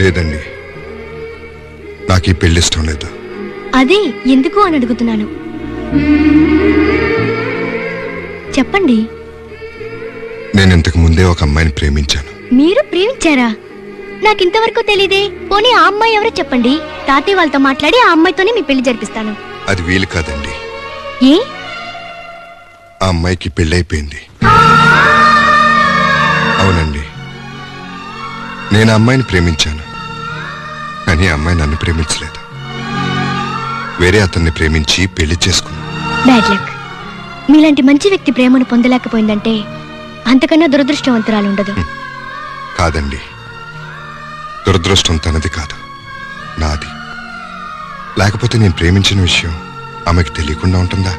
లేదండి, నాకు ఈ పెళ్లి ఇష్టం లేదు. అదే ఎందుకు అని అడుగుతున్నాను. చెప్పండి. నేను ఇంతకు ముందే ఒక అమ్మాయిని ప్రేమించాను. మీరు ప్రేమించారా? నాకింతవరకు తెలీదే. పోనీ ఆ అమ్మాయి ఎవరో చెప్పండి. తాతయ్య వాళ్ళతో మాట్లాడి ఆ అమ్మాయితోనే మీ పెళ్లి జరిపిస్తాను. అది వీలు కాదండి. ఏ? ఆ అమ్మాయికి పెళ్ళైపోయింది. అవునండి, నేను ఆ అమ్మాయిని ప్రేమించాను, కానీ ఆ అమ్మాయి నన్ను ప్రేమించలేదు. వేరే అతన్ని ప్రేమించి పెళ్లి చేసుకున్నాను. Bad luck. మీలాంటి మంచి వ్యక్తి ప్రేమను పొందలేకపోయిందంటే అంతకన్నా దురదృష్టవంతురాలు ఉండదు. కాదండి, దురదృష్టం తనది కాదు, నాది. లేకపోతే నేను ప్రేమించిన విషయం ఆమెకు తెలియకుండా ఉంటుందా?